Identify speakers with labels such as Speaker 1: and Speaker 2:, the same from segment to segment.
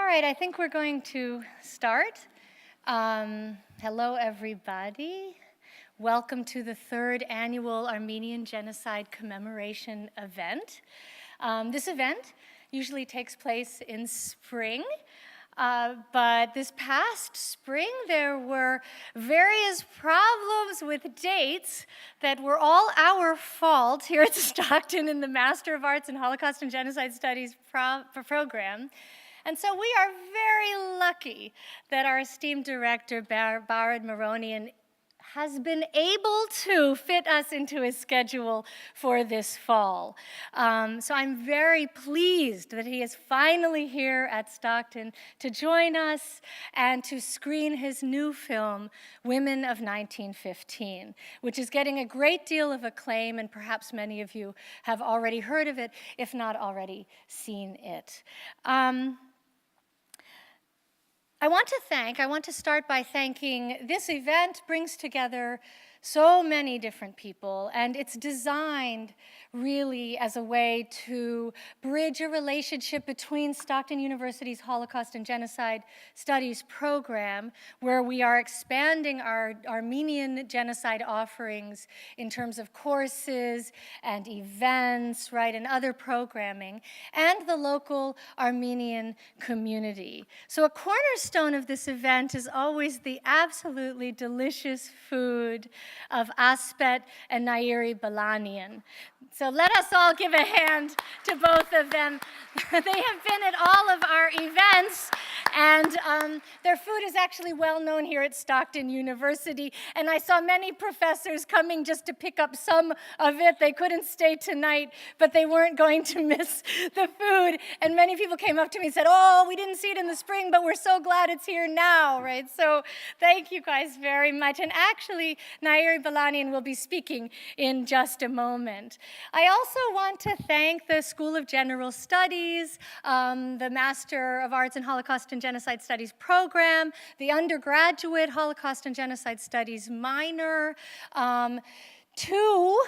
Speaker 1: right, I think we're going to start. Hello, everybody. Welcome to the third annual Armenian Genocide Commemoration event. This event usually takes place in spring, but this past spring there were various problems with dates that were all our fault here at Stockton in the Master of Arts in Holocaust and Genocide Studies program. And so we are very lucky that our esteemed director, Maronian, has been able to fit us into his schedule for this fall. So I'm very pleased that he is finally here at Stockton to join us and to screen his new film, Women of 1915, which is getting a great deal of acclaim, and perhaps many of you have already heard of it, if not already seen it. I want to start by thanking, this event brings together so many different people, and it's designed really as a way to bridge a relationship between Stockton University's Holocaust and Genocide Studies program, where we are expanding our Armenian genocide offerings in terms of courses and events, right, and other programming, and the local Armenian community. So a cornerstone of this event is always the absolutely delicious food of Aspet and Nairi Balanian. So let us all give a hand to both of them. They have been at all of our events, and their food is actually well known here at Stockton University. And I saw many professors coming just to pick up some of it. They couldn't stay tonight, but they weren't going to miss the food. And many people came up to me and said, "Oh, we didn't see it in the spring, but we're so glad it's here now," right? So thank you guys very much. And actually, Nairi Balanian will be speaking in just a moment. I also want to thank the School of General Studies, the Master of Arts in Holocaust and Genocide Studies program, the undergraduate Holocaust and Genocide Studies minor, two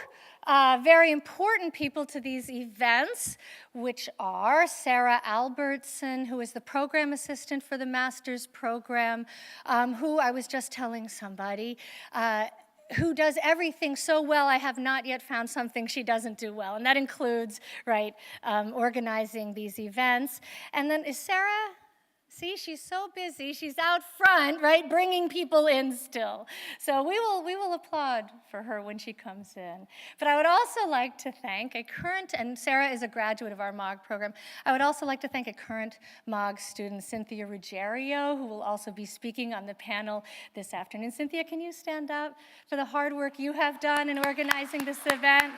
Speaker 1: very important people to these events, which are Sarah Albertson, who is the program assistant for the master's program, who I was just telling somebody, who does everything so well, I have not yet found something she doesn't do well. And that includes, right, organizing these events. And then is Sarah? See, she's so busy. She's out front, right, bringing people in still. So we will applaud for her when she comes in. But I would also like to thank a current, and Sarah is a graduate of our MAHG program, I would also like to thank a current MAHG student, Cynthia Ruggiero, who will also be speaking on the panel this afternoon. Cynthia, can you stand up for the hard work you have done in organizing this event?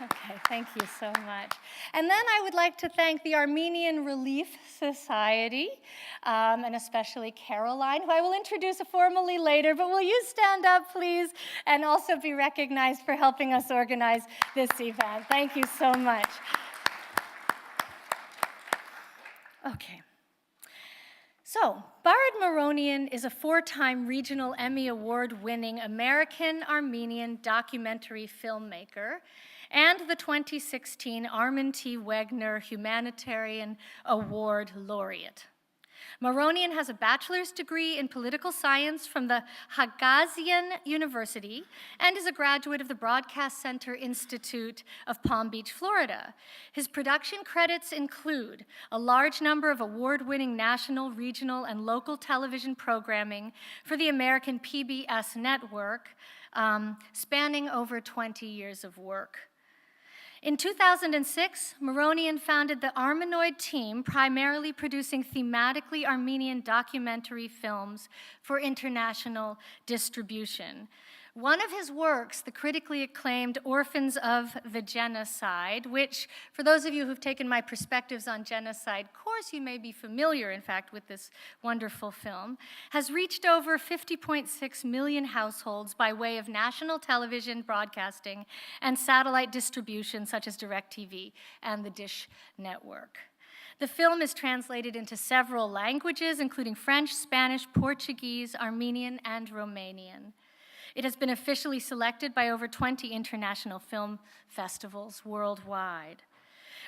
Speaker 1: Okay, thank you so much. And then I would like to thank the Armenian Relief Society, and especially Caroline, who I will introduce formally later, but will you stand up, please, and also be recognized for helping us organize this event. Thank you so much. Okay. So, Maronian is a 4-time regional Emmy Award-winning American-Armenian documentary filmmaker and the 2016 Armin T. Wegner Humanitarian Award laureate. Maronian has a bachelor's degree in political science from the Hagazian University and is a graduate of the Broadcast Center Institute of Palm Beach, Florida. His production credits include a large number of award-winning national, regional, and local television programming for the American PBS network, spanning over 20 years of work. In 2006, Maronian founded the Armenoid team, primarily producing thematically Armenian documentary films for international distribution. One of his works, the critically acclaimed Orphans of the Genocide, which, for those of you who've taken my Perspectives on Genocide course, you may be familiar, in fact, with this wonderful film, has reached over 50.6 million households by way of national television broadcasting and satellite distribution, such as DirecTV and the Dish Network. The film is translated into several languages, including French, Spanish, Portuguese, Armenian, and Romanian. It has been officially selected by over 20 international film festivals worldwide.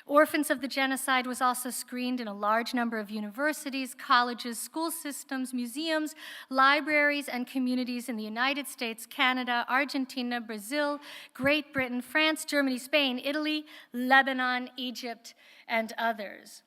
Speaker 1: Orphans of the Genocide was also screened in a large number of universities, colleges, school systems, museums, libraries, and communities in the United States, Canada, Argentina, Brazil, Great Britain, France, Germany, Spain, Italy, Lebanon, Egypt, and others.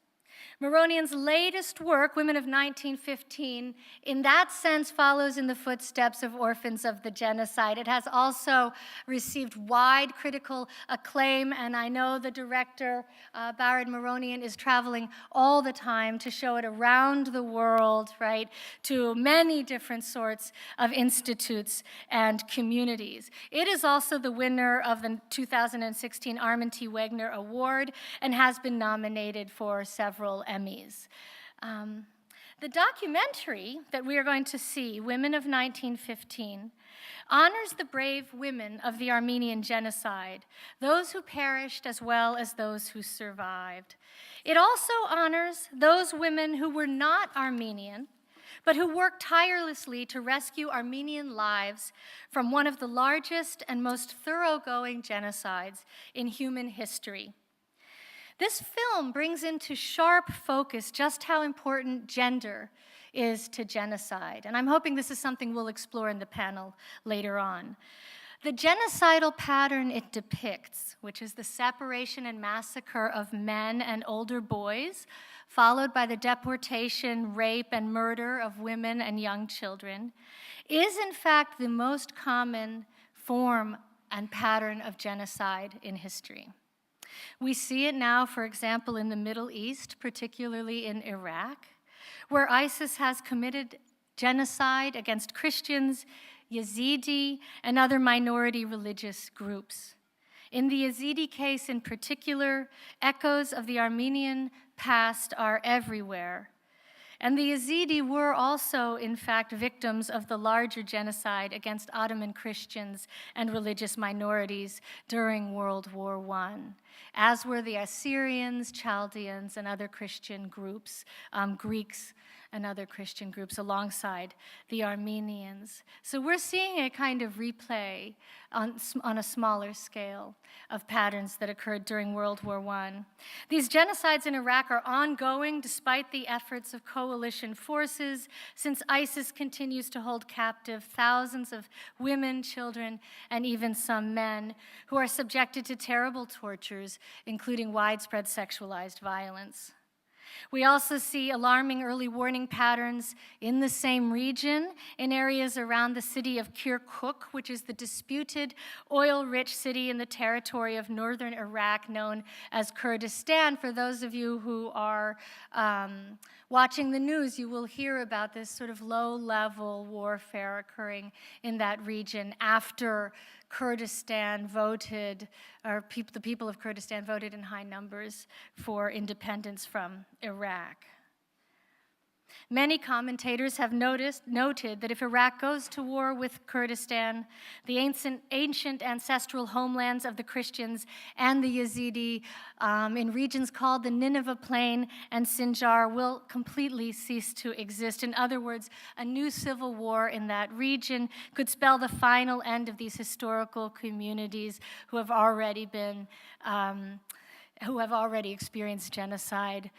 Speaker 1: Maronian's latest work, Women of 1915, in that sense follows in the footsteps of Orphans of the Genocide. It has also received wide critical acclaim, and I know the director, Barad Maronian, is traveling all the time to show it around the world, right, to many different sorts of institutes and communities. It is also the winner of the 2016 Armin T. Wegner Award and has been nominated for several Emmys. The documentary that we are going to see, Women of 1915, honors the brave women of the Armenian Genocide, those who perished as well as those who survived. It also honors those women who were not Armenian, but who worked tirelessly to rescue Armenian lives from one of the largest and most thoroughgoing genocides in human history. This film brings into sharp focus just how important gender is to genocide, and I'm hoping this is something we'll explore in the panel later on. The genocidal pattern it depicts, which is the separation and massacre of men and older boys, followed by the deportation, rape, and murder of women and young children, is in fact the most common form and pattern of genocide in history. We see it now, for example, in the Middle East, particularly in Iraq, where ISIS has committed genocide against Christians, Yazidi, and other minority religious groups. In the Yazidi case in particular, echoes of the Armenian past are everywhere. And the Yazidi were also, in fact, victims of the larger genocide against Ottoman Christians and religious minorities during World War I, as were the Assyrians, Chaldeans, and other Christian groups, Greeks and other Christian groups alongside the Armenians. So we're seeing a kind of replay on a smaller scale of patterns that occurred during World War I. These genocides in Iraq are ongoing despite the efforts of coalition forces, since ISIS continues to hold captive thousands of women, children, and even some men who are subjected to terrible tortures, including widespread sexualized violence. We also see alarming early warning patterns in the same region, in areas around the city of Kirkuk, which is the disputed oil-rich city in the territory of northern Iraq known as Kurdistan. For those of you who are watching the news, you will hear about this sort of low-level warfare occurring in that region after Kurdistan voted, or the people of Kurdistan voted in high numbers for independence from Iraq. Many commentators have noted that if Iraq goes to war with Kurdistan, the ancient ancestral homelands of the Christians and the Yazidi in regions called the Nineveh Plain and Sinjar will completely cease to exist. In other words, a new civil war in that region could spell the final end of these historical communities who have already experienced genocide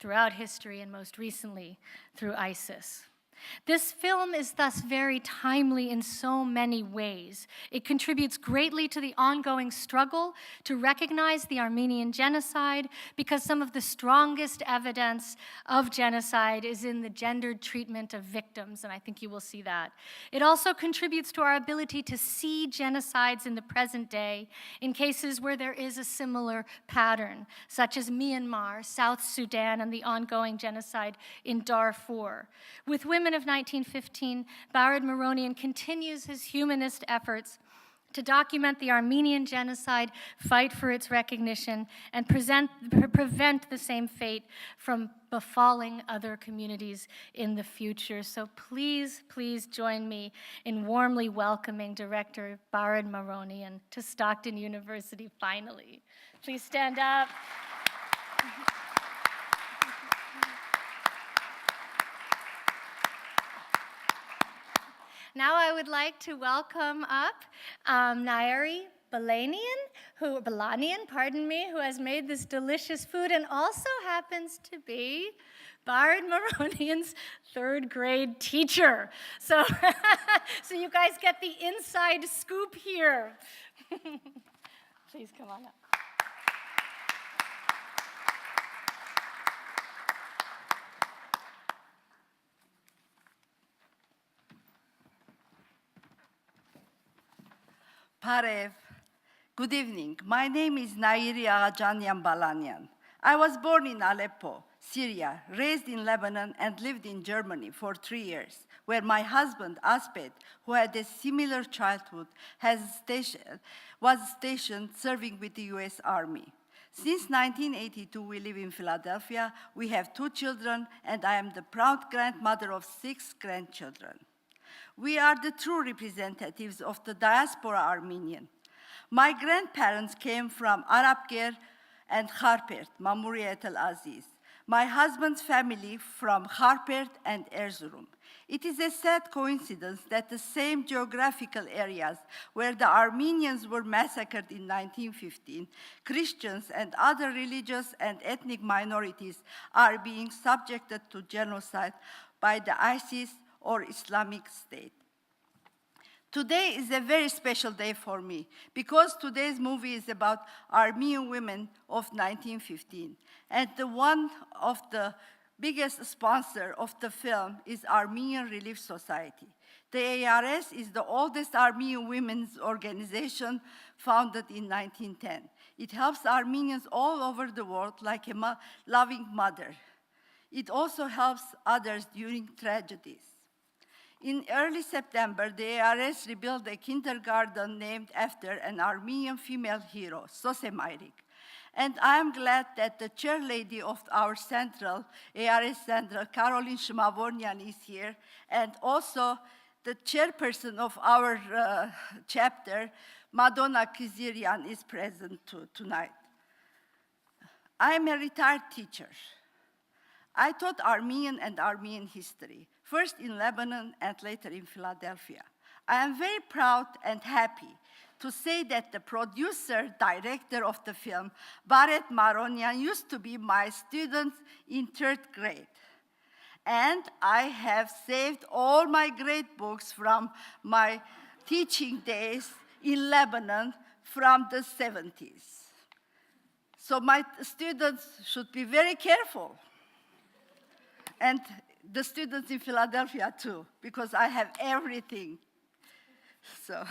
Speaker 1: throughout history and most recently through ISIS. This film is thus very timely in so many ways. It contributes greatly to the ongoing struggle to recognize the Armenian genocide because some of the strongest evidence of genocide is in the gendered treatment of victims, and I think you will see that. It also contributes to our ability to see genocides in the present day in cases where there is a similar pattern, such as Myanmar, South Sudan, and the ongoing genocide in Darfur. With Women of 1915, Barad Maronian continues his humanist efforts to document the Armenian genocide, fight for its recognition, and prevent the same fate from befalling other communities in the future. So please, please join me in warmly welcoming Director Barad Maronian to Stockton University finally. Please stand up. Now I would like to welcome up Nairi Balanian, who has made this delicious food and also happens to be Bard Maronian's third grade teacher. So, so you guys get the inside scoop here. Please come on up.
Speaker 2: Parev. Good evening. My name is Nairi Aghajanyan Balanian. I was born in Aleppo, Syria, raised in Lebanon, and lived in Germany for 3 years, where my husband, Aspet, who had a similar childhood, was stationed serving with the US Army. Since 1982, we live in Philadelphia. We have 2 children, and I am the proud grandmother of 6 grandchildren. We are the true representatives of the diaspora Armenian. My grandparents came from Arabker and Kharpert, Mamuriyet el-Aziz. My husband's family from Kharpert and Erzurum. It is a sad coincidence that the same geographical areas where the Armenians were massacred in 1915, Christians and other religious and ethnic minorities are being subjected to genocide by the ISIS or Islamic State. Today is a very special day for me because today's movie is about Armenian women of 1915. And one of the biggest sponsor of the film is Armenian Relief Society. The ARS is the oldest Armenian women's organization founded in 1910. It helps Armenians all over the world like a loving mother. It also helps others during tragedies. In early September, the ARS rebuilt a kindergarten named after an Armenian female hero, Sose Mayrik. And I am glad that the chairlady of our central, ARS Central, Caroline Shmavornian, is here, and also the chairperson of our chapter, Madonna Kizirian, is present tonight. I am a retired teacher. I taught Armenian and Armenian history, first in Lebanon and later in Philadelphia. I am very proud and happy to say that the producer, director of the film, Baret Maronian, used to be my student in 3rd grade. And I have saved all my grade books from my teaching days in Lebanon from the 70s. So my students should be very careful. And the students in Philadelphia too, because I have everything. So,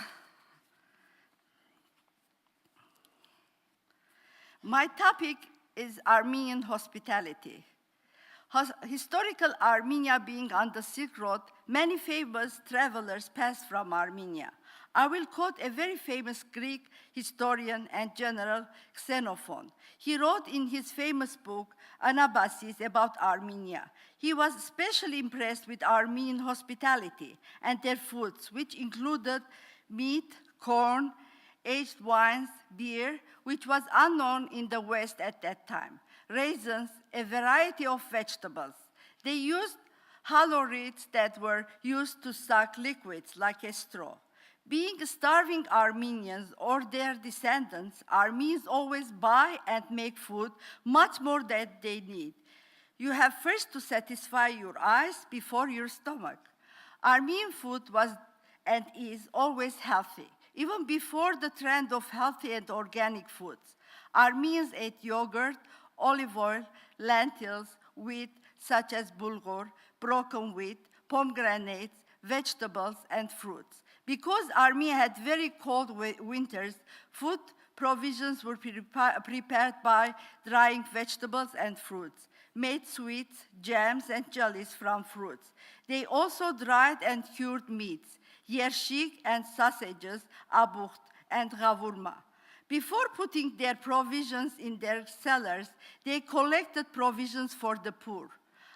Speaker 2: my topic is Armenian hospitality. Historical Armenia being on the Silk Road, many famous travelers passed from Armenia. I will quote a very famous Greek historian and general, Xenophon. He wrote in his famous book, Anabasis, about Armenia. He was especially impressed with Armenian hospitality and their foods, which included meat, corn, aged wines, beer, which was unknown in the West at that time, raisins, a variety of vegetables. They used hollow reeds that were used to suck liquids like a straw. Being starving Armenians or their descendants, Armenians always buy and make food much more than they need. You have first to satisfy your eyes before your stomach. Armenian food was and is always healthy, even before the trend of healthy and organic foods. Armenians ate yogurt, olive oil, lentils, wheat, such as bulgur, broken wheat, pomegranates, vegetables, and fruits. Because Armenia had very cold winters, food provisions were prepared by drying vegetables and fruits, made sweets, jams, and jellies from fruits. They also dried and cured meats, yershik and sausages, abucht, and gavurma. Before putting their provisions in their cellars, they collected provisions for the poor.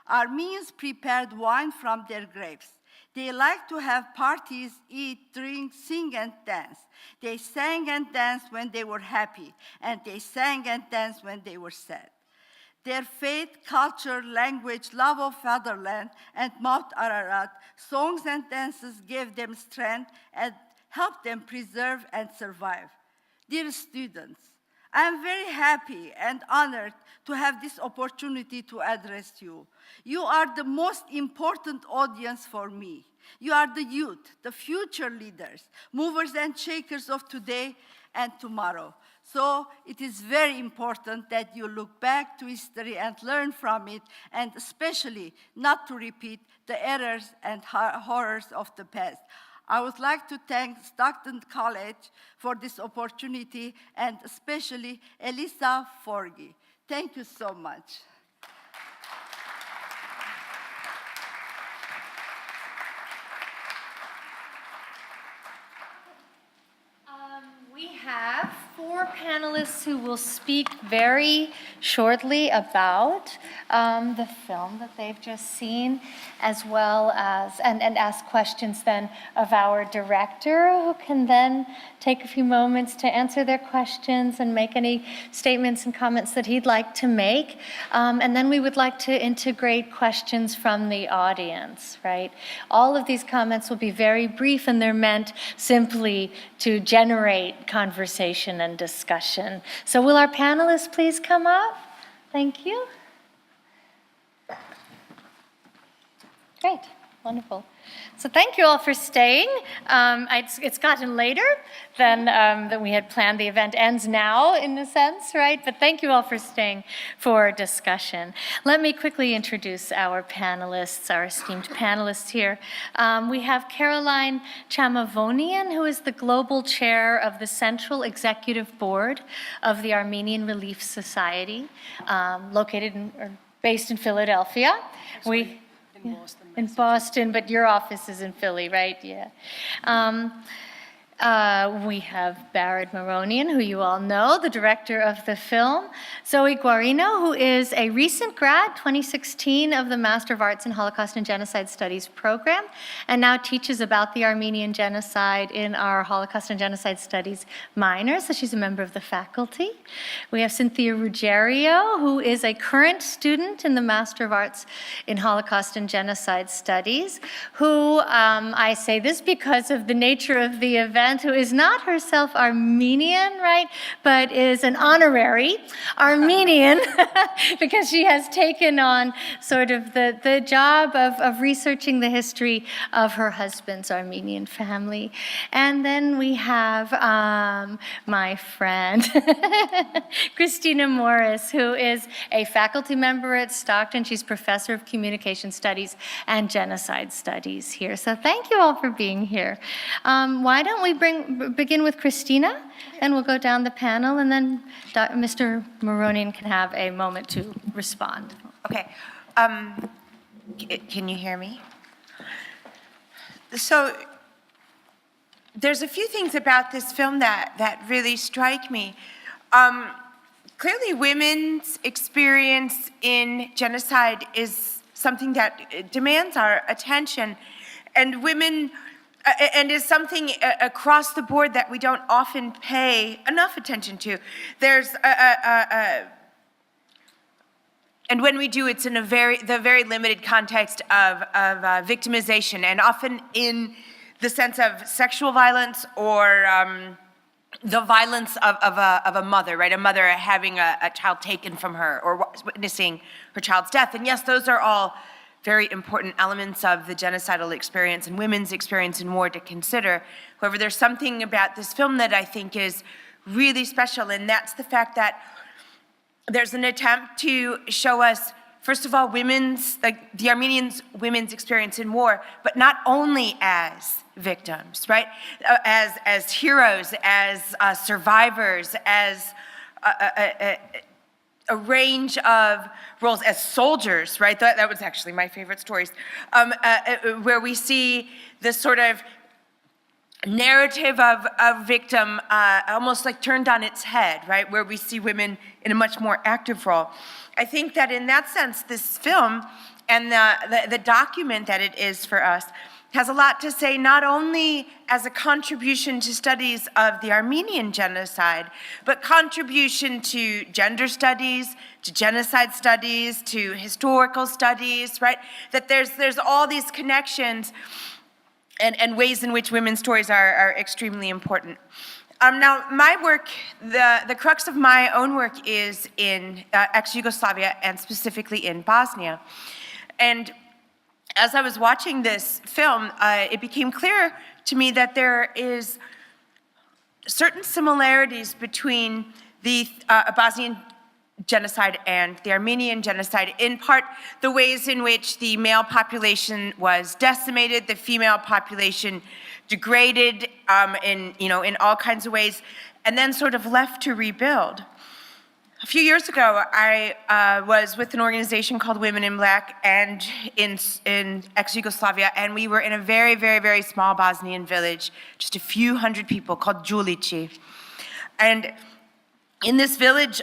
Speaker 2: Armenians prepared wine from their grapes. They liked to have parties, eat, drink, sing, and dance. They sang and danced when they were happy, and they sang and danced when they were sad. Their faith, culture, language, love of fatherland, and Mount Ararat, songs and dances gave them strength and helped them preserve and survive. Dear students, I am very happy and honored to have this opportunity to address you. You are the most important audience for me. You are the youth, the future leaders, movers and shakers of today and tomorrow. So it is very important that you look back to history and learn from it, and especially not to repeat the errors and horrors of the past. I would like to thank Stockton College for this opportunity, and especially Elisa Forgi. Thank you so much.
Speaker 1: We have 4 panelists who will speak very shortly about the film that they've just seen, as well as, and ask questions then of our director, who can then take a few moments to answer their questions and make any statements and comments that he'd like to make. And then we would like to integrate questions from the audience, right? All of these comments will be very brief, and they're meant simply to generate conversation and discussion. So will our panelists please come up? Thank you. Great, wonderful. So thank you all for staying. It's gotten later than we had planned. The event ends now, in a sense, right? But thank you all for staying for discussion. Let me quickly introduce our panelists, our esteemed panelists here. We have Caroline Chamavonian, who is the Global Chair of the Central Executive Board of the Armenian Relief Society, based in Philadelphia. In Boston, but your office is in Philly, right? Yeah. We have Barid Maronian, who you all know, the director of the film. Zoe Guarino, who is a recent grad, 2016, of the Master of Arts in Holocaust and Genocide Studies program, and now teaches about the Armenian genocide in our Holocaust and Genocide Studies minor, so she's a member of the faculty. We have Cynthia Ruggiero, who is a current student in the Master of Arts in Holocaust and Genocide Studies, who, I say this because of the nature of the event, who is not herself Armenian, right, but is an honorary Armenian because she has taken on sort of the job of researching the history of her husband's Armenian family. And then we have my friend, Christina Morris, who is a faculty member at Stockton. She's professor of communication studies and genocide studies here. So thank you all for being here. Why don't we begin with Christina, and we'll go down the panel, and then Mr. Maronian can have a moment to respond.
Speaker 3: Okay. Can you hear me? So there's a few things about this film that really strike me. Clearly, women's experience in genocide is something that demands our attention, and and is something across the board that we don't often pay enough attention to. There's and when we do, it's in the very limited context of victimization, and often in the sense of sexual violence or the violence of a mother, right? A mother having a child taken from her or witnessing her child's death. And yes, those are all very important elements of the genocidal experience and women's experience in war to consider. However, there's something about this film that I think is really special, and that's the fact that there's an attempt to show us, first of all, the Armenian women's experience in war, but not only as victims, right? As heroes, as survivors, as a range of roles, as soldiers, right? That was actually my favorite stories, where we see this sort of narrative of victim almost like turned on its head, right? Where we see women in a much more active role. I think that in that sense, this film and the document that it is for us has a lot to say, not only as a contribution to studies of the Armenian genocide, but contribution to gender studies, to genocide studies, to historical studies, right? That there's all these connections and ways in which women's stories are extremely important. Now, my work, the crux of my own work is in ex-Yugoslavia and specifically in Bosnia. And as I was watching this film, it became clear to me that there is certain similarities between the Bosnian genocide and the Armenian genocide. In part, the ways in which the male population was decimated, the female population degraded in all kinds of ways, and then sort of left to rebuild. A few years ago, I was with an organization called Women in Black and in ex-Yugoslavia, and we were in a very, very, very small Bosnian village, just a few hundred people, called Đulići. And in this village,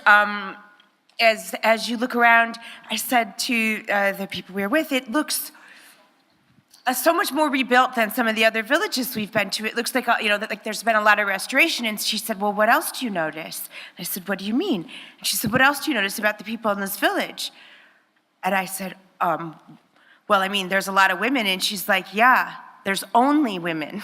Speaker 3: as you look around, I said to the people we were with, it looks so much more rebuilt than some of the other villages we've been to. It looks like, like there's been a lot of restoration. And she said, well, what else do you notice? I said, what do you mean? And she said, what else do you notice about the people in this village? And I said, well, I mean, there's a lot of women. And she's like, yeah, there's only women.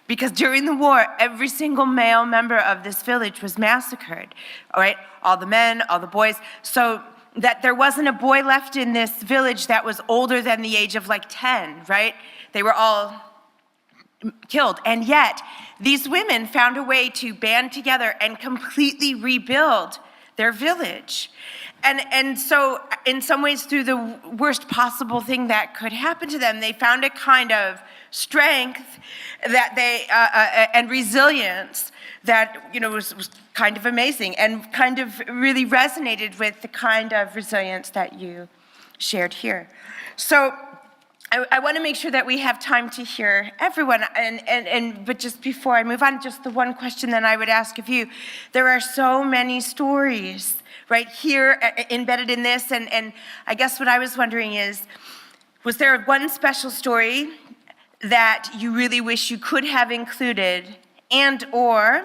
Speaker 3: Because during the war, every single male member of this village was massacred, all right? All the men, all the boys. So that there wasn't a boy left in this village that was older than the age of like 10, right? They were all killed. And yet, these women found a way to band together and completely rebuild their village. And so, in some ways, through the worst possible thing that could happen to them, they found a kind of strength that they and resilience that was kind of amazing and kind of really resonated with the kind of resilience that you shared here. So I want to make sure that we have time to hear everyone. But just before I move on, just the one question that I would ask of you. There are so many stories right here embedded in this, and I guess what I was wondering is, was there one special story that you really wish you could have included, and or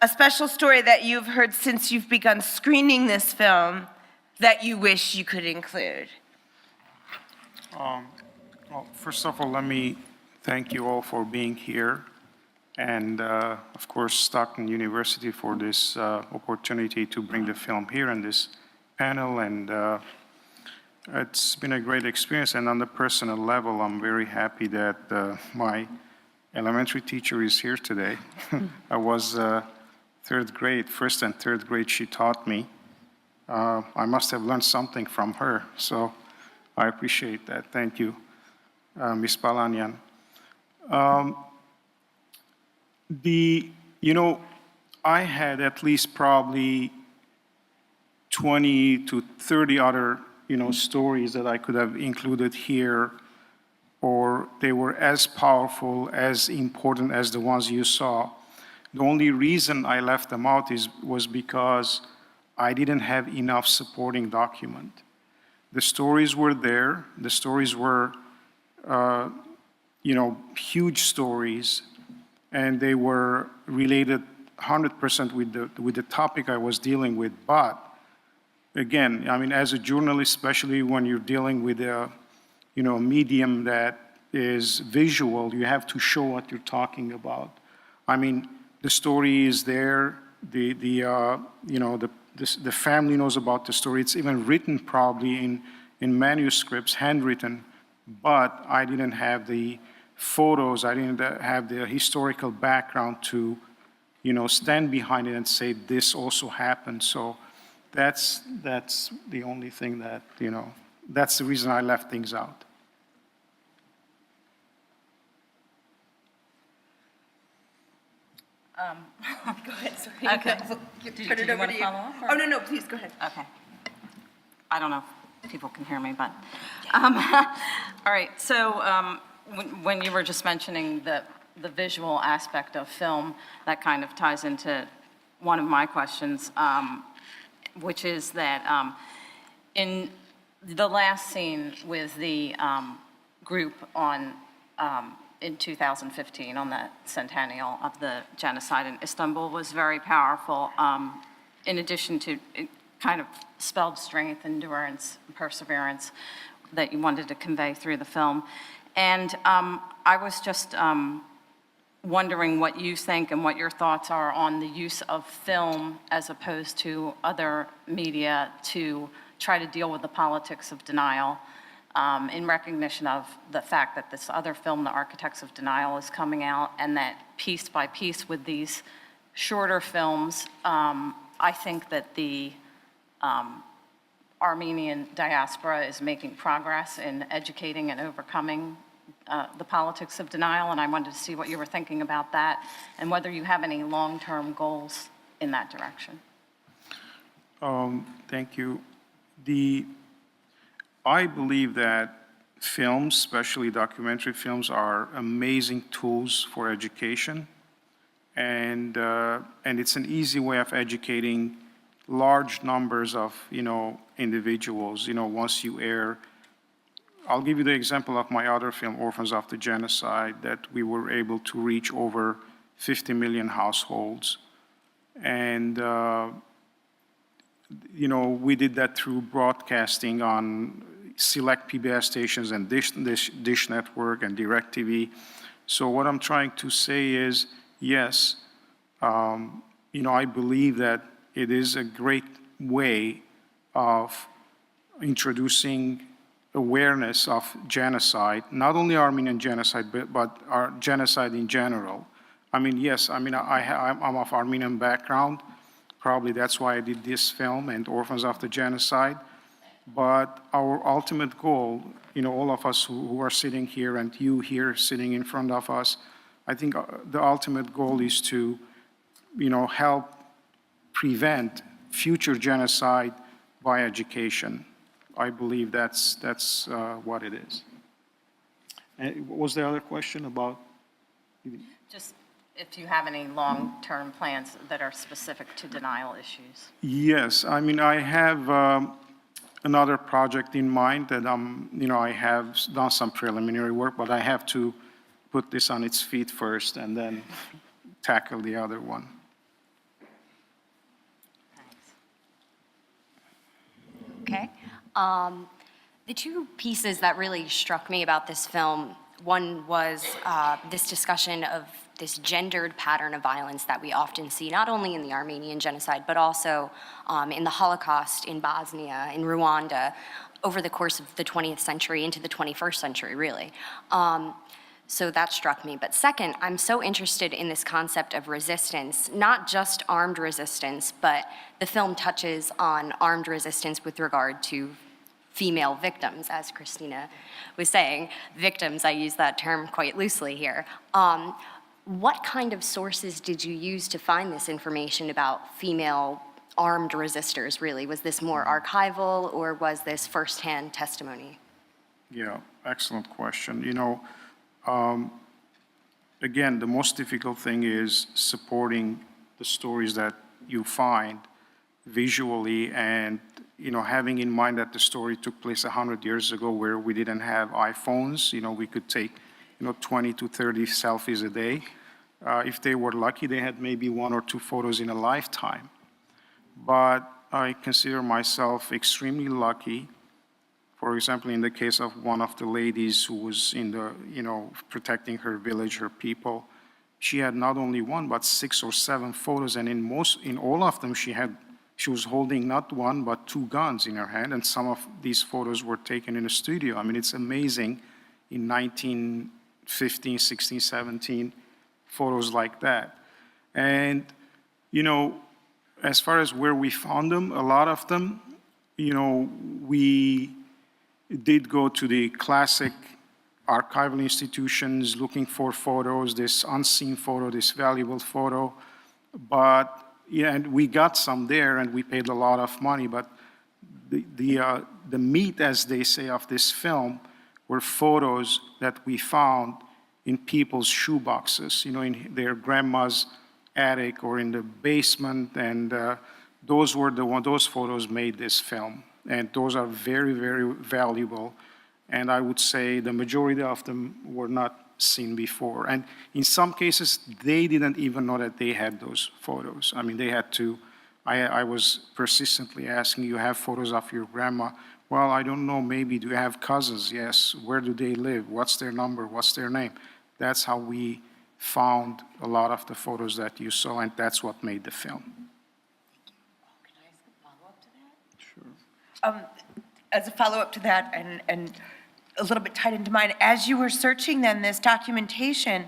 Speaker 3: a special story that you've heard since you've begun screening this film that you wish you could include?
Speaker 4: Well, first of all, let me thank you all for being here, and of course, Stockton University for this opportunity to bring the film here in this panel, and it's been a great experience. And on the personal level, I'm very happy that my elementary teacher is here today. I was third grade, first and third grade, she taught me. I must have learned something from her, so I appreciate that. Thank you, Ms. Balanian. I had at least probably 20 to 30 other, stories that I could have included here, or they were as powerful, as important as the ones you saw. The only reason I left them out was because I didn't have enough supporting document. The stories were there. The stories were, huge stories, and they were related 100% with the topic I was dealing with. But again, I mean, as a journalist, especially when you're dealing with a, medium that is visual, you have to show what you're talking about. I mean, the story is there. The family knows about the story. It's even written probably in manuscripts, handwritten. But I didn't have the photos. I didn't have the historical background to, stand behind it and say this also happened. So that's the only thing that, that's the reason I left things out.
Speaker 3: Go ahead, sorry.
Speaker 5: Okay.
Speaker 3: Turn it over to you.
Speaker 5: Follow up, or-
Speaker 3: Oh, no, please, go ahead.
Speaker 5: Okay. I don't know if people can hear me, but, all right, so when you were just mentioning the visual aspect of film, that kind of ties into one of my questions, which is that in the last scene with the group on, in 2015, on the centennial of the genocide in Istanbul, was very powerful. In addition to, it kind of spelled strength, endurance, perseverance that you wanted to convey through the film. And I was just wondering what you think and what your thoughts are on the use of film as opposed to other media to try to deal with the politics of denial, in recognition of the fact that this other film, The Architects of Denial, is coming out, and that piece by piece with these shorter films, I think that the Armenian diaspora is making progress in educating and overcoming the politics of denial, and I wanted to see what you were thinking about that and whether you have any long-term goals in that direction.
Speaker 4: Thank you. I believe that films, especially documentary films, are amazing tools for education, and it's an easy way of educating large numbers of individuals. Once you air, I'll give you the example of my other film, Orphans of the Genocide, that we were able to reach over 50 million households, and we did that through broadcasting on select PBS stations and Dish Network and DirecTV. So what I'm trying to say is, yes, I believe that it is a great way of introducing awareness of genocide, not only Armenian genocide, but our genocide in general. Yes, I'm of Armenian background. Probably that's why I did this film and Orphans of the Genocide. But our ultimate goal, all of us who are sitting here and you here sitting in front of us, I think the ultimate goal is to, help prevent future genocide by education. I believe that's what it is. And what was the other question about?
Speaker 5: Just if you have any long-term plans that are specific to denial issues.
Speaker 4: Yes, I have another project in mind that I have done some preliminary work, but I have to put this on its feet first and then tackle the other one.
Speaker 6: Okay. The two pieces that really struck me about this film, one was this discussion of this gendered pattern of violence that we often see, not only in the Armenian genocide, but also in the Holocaust, in Bosnia, in Rwanda, over the course of the 20th century into the 21st century, really. So that struck me. But second, I'm so interested in this concept of resistance, not just armed resistance, but the film touches on armed resistance with regard to female victims, as Christina was saying. Victims, I use that term quite loosely here. What kind of sources did you use to find this information about female armed resistors, really? Was this more archival, or was this firsthand testimony?
Speaker 4: Yeah, excellent question. Again, the most difficult thing is supporting the stories that you find visually, and having in mind that the story took place 100 years ago, where we didn't have iPhones. We could take 20 to 30 selfies a day. If they were lucky, they had maybe 1 or 2 photos in a lifetime. But I consider myself extremely lucky. For example, in the case of one of the ladies who was in the, protecting her village, her people, she had not only 1, but 6 or 7 photos, and in all of them, she was holding not 1, but 2 guns in her hand, and some of these photos were taken in a studio. It's amazing in 1915, 16, 17, photos like that. And, as far as where we found them, a lot of them, we did go to the classic archival institutions looking for photos, this unseen photo, this valuable photo. But, and we got some there, and we paid a lot of money, but the meat, as they say, of this film were photos that we found in people's shoeboxes, in their grandma's attic or in the basement, and those photos made this film. And those are very, very valuable. And I would say the majority of them were not seen before. And in some cases, they didn't even know that they had those photos. They had to, I was persistently asking, you have photos of your grandma? Well, I don't know, maybe. Do you have cousins? Yes. Where do they live? What's their number? What's their name? That's how we found a lot of the photos that you saw, and that's what made the film.
Speaker 3: As a follow-up to that, and a little bit tied into mine, as you were searching then this documentation,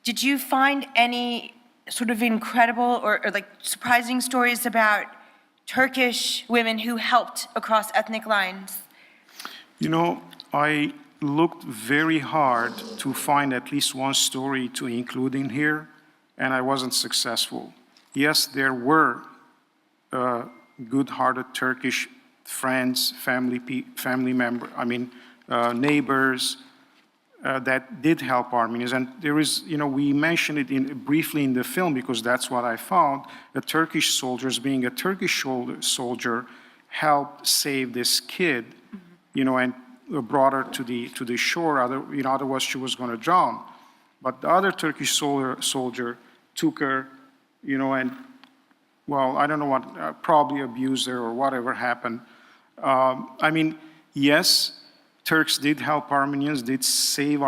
Speaker 3: did you find any sort of incredible or like surprising stories about Turkish women who helped across ethnic lines?
Speaker 4: You know, I looked very hard to find at least one story to include in here, and I wasn't successful. Yes, there were good-hearted Turkish friends, family member, neighbors that did help Armenians. And there is, you know, we mentioned it briefly in the film because that's what I found. The Turkish soldiers, being a Turkish soldier, helped save this kid, you know, and brought her to the shore. Otherwise she was going to drown. But the other Turkish soldier took her, you know, and well, I don't know what, probably abused her or whatever happened. Yes, Turks did help Armenians, did save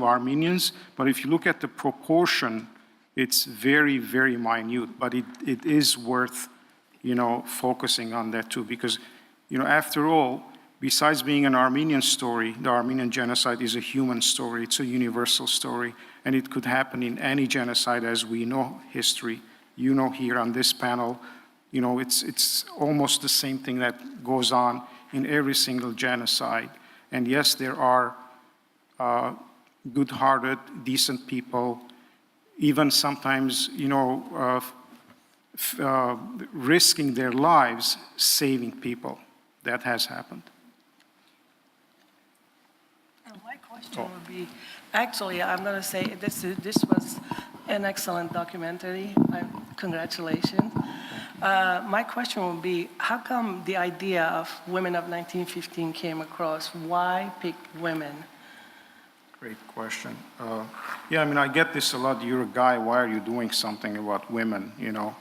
Speaker 4: Armenians, but if you look at the proportion, it's very, very minute, but it is worth, you know, focusing on that too, because, you know, after all, besides being an Armenian story, the Armenian genocide is a human story, it's a universal story, and it could happen in any genocide as we know history. You know, here on this panel, you know, it's almost the same thing that goes on in every single genocide. And yes, there are good-hearted, decent people, even sometimes, you know, risking their lives, saving people. That has happened.
Speaker 7: My question would be, actually, I'm going to say this was an excellent documentary. Congratulations. My question would be, how come the idea of Women of 1915 came across? Why pick women?
Speaker 4: Great question. Yeah, I mean, I get this a lot. You're a guy, why are you doing something about women, you know?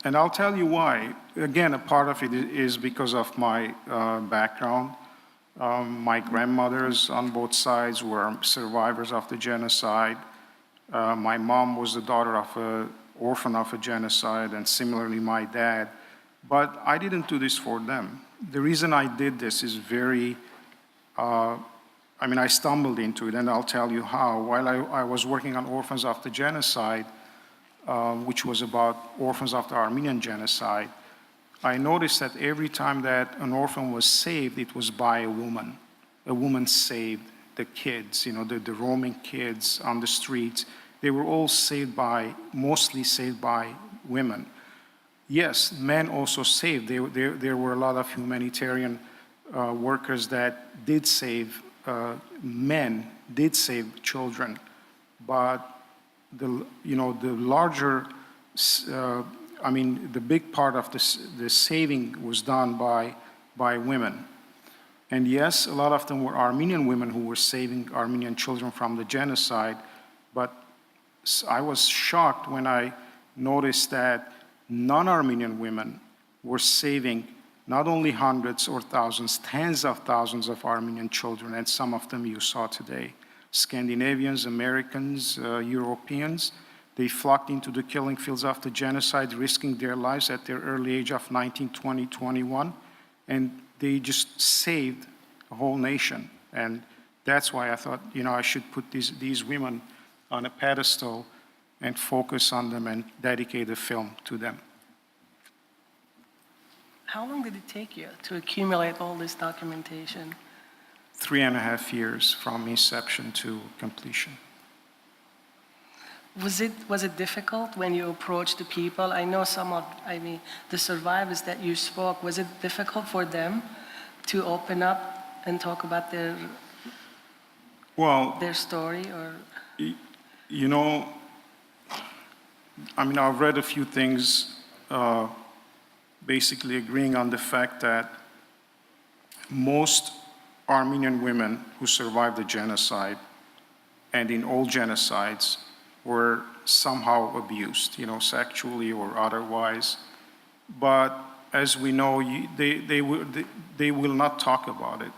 Speaker 4: And I'll tell you why. Again, a part of it is because of my background. My grandmothers on both sides were survivors of the genocide. My mom was the daughter of an orphan of a genocide, and similarly my dad. But I didn't do this for them. The reason I did this is very, I stumbled into it, and I'll tell you how. While I was working on Orphans of the Genocide, which was about orphans of the Armenian Genocide, I noticed that every time that an orphan was saved, it was by a woman. A woman saved the kids, you know, the roaming kids on the streets. They were all mostly saved by women. Yes, men also saved. There were a lot of humanitarian workers that did save, men did save children, but the larger, the big part of the saving was done by women. And yes, a lot of them were Armenian women who were saving Armenian children from the genocide, but I was shocked when I noticed that non-Armenian women were saving not only hundreds or thousands, tens of thousands of Armenian children, and some of them you saw today. Scandinavians, Americans, Europeans, they flocked into the killing fields of the genocide, risking their lives at their early age of 19, 20, 21, and they just saved a whole nation. And that's why I thought, you know, I should put these women on a pedestal and focus on them and dedicate a film to them.
Speaker 7: How long did it take you to accumulate all this documentation?
Speaker 4: 3.5 years from inception to completion.
Speaker 7: Was it difficult when you approached the people? I know the survivors that you spoke, was it difficult for them to open up and talk about their story? Or
Speaker 4: you know, I've read a few things basically agreeing on the fact that most Armenian women who survived the genocide and in all genocides were somehow abused, you know, sexually or otherwise. But as we know, they will not talk about it.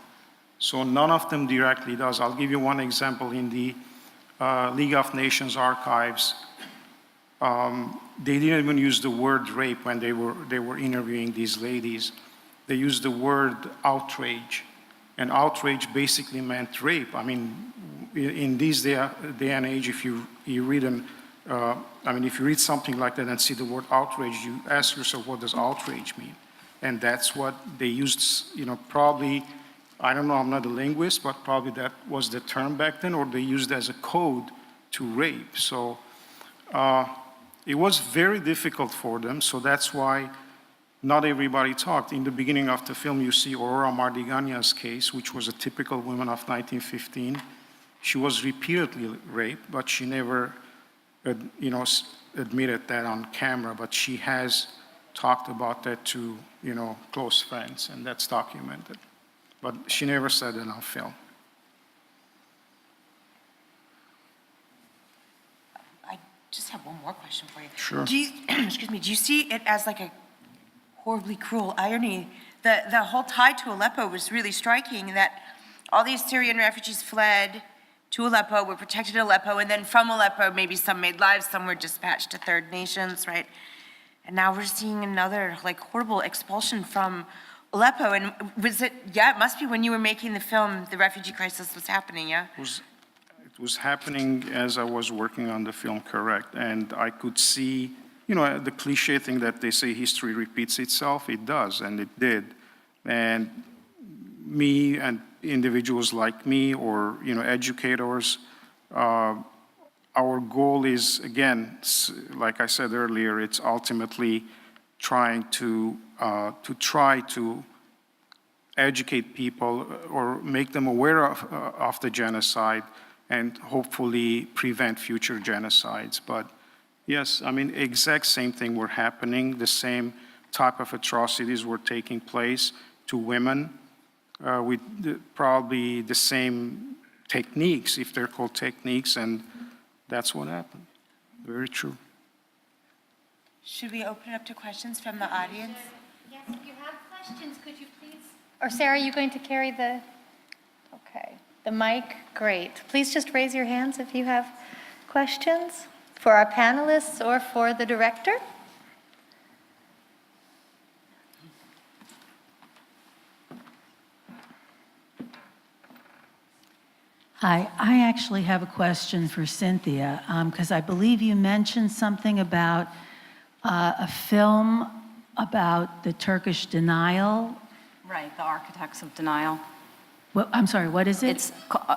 Speaker 4: So none of them directly does. I'll give you one example. In the League of Nations archives, they didn't even use the word rape when they were interviewing these ladies. They used the word outrage, and outrage basically meant rape. I mean, in this day and age, if you read if you read something like that and see the word outrage, you ask yourself, what does outrage mean? And that's what they used, probably, I don't know, I'm not a linguist, but probably that was the term back then, or they used it as a code to rape. So it was very difficult for them, so that's why not everybody talked. In the beginning of the film, you see Aurora Mardigania's case, which was a typical woman of 1915. She was repeatedly raped, but she never, admitted that on camera, but she has talked about that to, close friends, and that's documented. But she never said it on film.
Speaker 3: I just have one more question for you.
Speaker 4: Sure.
Speaker 3: Do you, excuse me, do you see it as like a horribly cruel irony? The whole tie to Aleppo was really striking, that all these Syrian refugees fled to Aleppo, were protected in Aleppo, and then from Aleppo, maybe some made lives, some were dispatched to third nations, right? And now we're seeing another horrible expulsion from Aleppo. And it must be when you were making the film, the refugee crisis was happening, yeah?
Speaker 4: It was happening as I was working on the film, correct. And I could see, the cliche thing that they say history repeats itself, it does, and it did. And me and individuals like me or, educators, our goal is, again, like I said earlier, it's ultimately trying to educate people or make them aware of the genocide and hopefully prevent future genocides. But yes, exact same thing were happening. The same type of atrocities were taking place to women with probably the same techniques, if they're called techniques, and that's what happened. Very true.
Speaker 3: Should we open it up to questions from the audience?
Speaker 1: Yes, if you have questions, could you please? Or Sarah, are you going to carry the mic? Great. Please just raise your hands if you have questions for our panelists or for the director.
Speaker 8: Hi, I actually have a question for Cynthia, because I believe you mentioned something about a film about the Turkish denial.
Speaker 5: Right, the Architects of Denial.
Speaker 8: I'm sorry, what is it?
Speaker 5: It's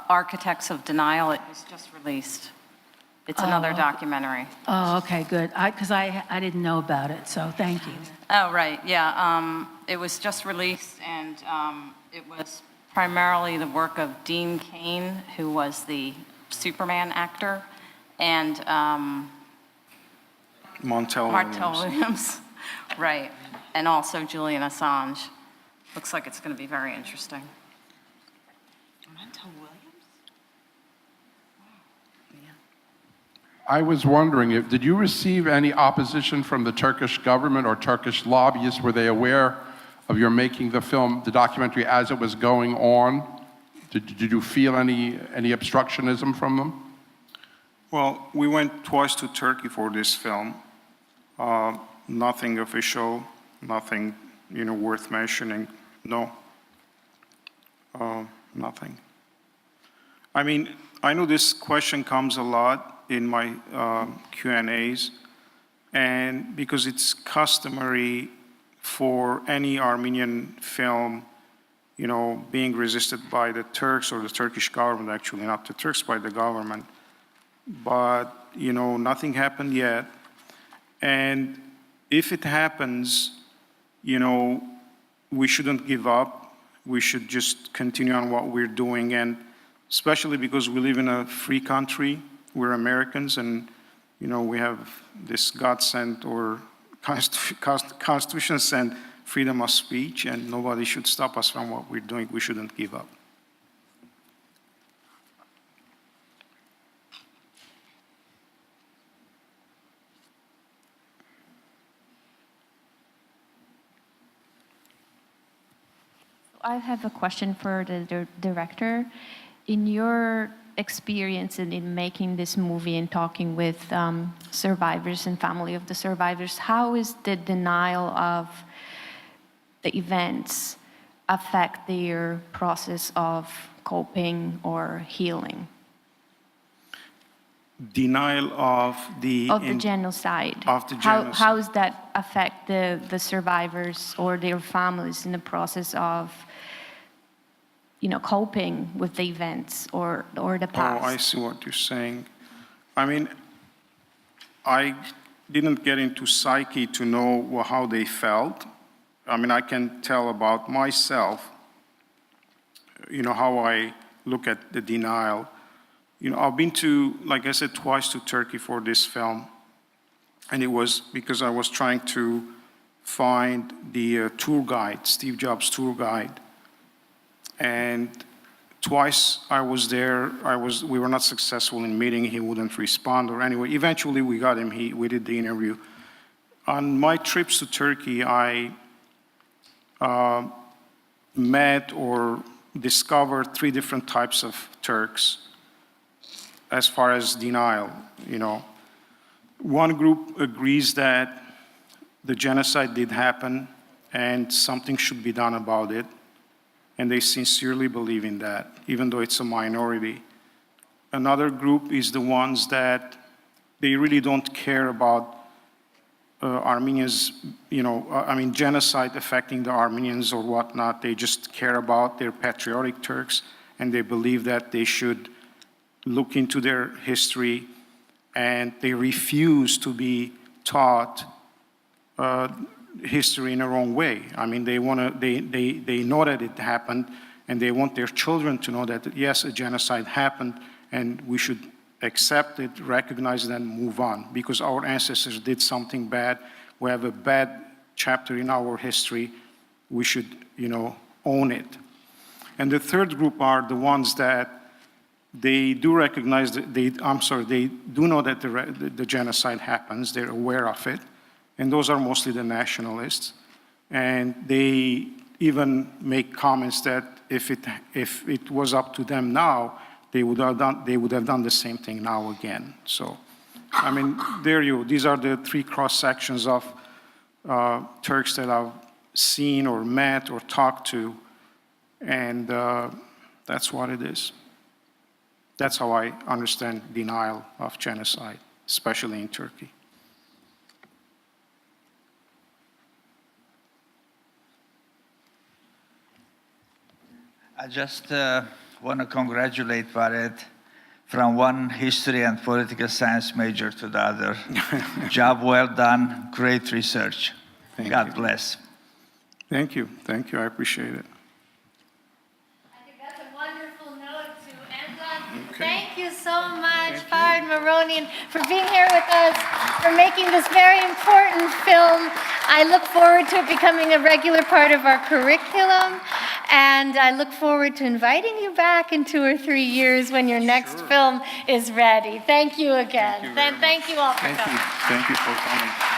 Speaker 5: Architects of Denial. It was just released. It's another documentary.
Speaker 8: Oh, okay, good. Because I didn't know about it, so thank you.
Speaker 5: Oh, right, yeah. It was just released, and it was primarily the work of Dean Cain, who was the Superman actor, and
Speaker 4: Montel
Speaker 5: Williams. Right, and also Julian Assange. Looks like it's going to be very interesting.
Speaker 3: Montel Williams?
Speaker 9: I was wondering, did you receive any opposition from the Turkish government or Turkish lobbyists? Were they aware of your making the film, the documentary, as it was going on? Did you feel any obstructionism from them?
Speaker 4: Well, we went twice to Turkey for this film. Nothing official, nothing, worth mentioning. No, nothing. I know this question comes a lot in my Q&As, and because it's customary for any Armenian film, being resisted by the Turks or the Turkish government, actually, not the Turks, by the government. But, nothing happened yet. And if it happens, we shouldn't give up. We should just continue on what we're doing, and especially because we live in a free country. We're Americans, and, we have this God-sent or Constitution-sent freedom of speech, and nobody should stop us from what we're doing. We shouldn't give up.
Speaker 10: I have a question for the director. In your experience in making this movie and talking with survivors and family of the survivors, how is the denial of the events affect their process of coping or healing?
Speaker 4: Denial of the...
Speaker 10: Genocide.
Speaker 4: Of the
Speaker 10: How
Speaker 4: genocide.
Speaker 10: does that affect the survivors or their families in the process of, coping with the events or the past?
Speaker 4: Oh, I see what you're saying. I mean, I didn't get into psyche to know how they felt. I mean, I can tell about myself, how I look at the denial. I've been to, like I said, twice to Turkey for this film. And it was because I was trying to find the tour guide, Steve Jobs' tour guide. And twice I was there, we were not successful in meeting, he wouldn't respond, or anyway, eventually we got him, we did the interview. On my trips to Turkey, I met or discovered 3 different types of Turks as far as denial, One group agrees that the genocide did happen and something should be done about it. And they sincerely believe in that, even though it's a minority. Another group is the ones that they really don't care about Armenians, genocide affecting the Armenians or whatnot. They just care about their patriotic Turks, and they believe that they should look into their history, and they refuse to be taught history in a wrong way. I mean, they know that it happened, and they want their children to know that, yes, a genocide happened, and we should accept it, recognize it, and move on. Because our ancestors did something bad. We have a bad chapter in our history. We should, own it. And the third group are the ones that they do recognize that they do know that the genocide happens. They're aware of it. And those are mostly the nationalists. And they even make comments that if it was up to them now, they would have done the same thing now again. So, I mean, these are the 3 cross sections of Turks that I've seen or met or talked to, and that's what it is. That's how I understand denial of genocide, especially in Turkey.
Speaker 11: I just want to congratulate Varet from one history and political science major to the other. Job well done, great research. God bless.
Speaker 4: Thank you, I appreciate it.
Speaker 1: I think that's a wonderful note to end on. Thank you so much, Farid Maronian, for being here with us, for making this very important film. I look forward to it becoming a regular part of our curriculum, and I look forward to inviting you back in 2 or 3 years when your next film is ready. Thank you again. Thank you all for coming.
Speaker 4: Thank you for coming.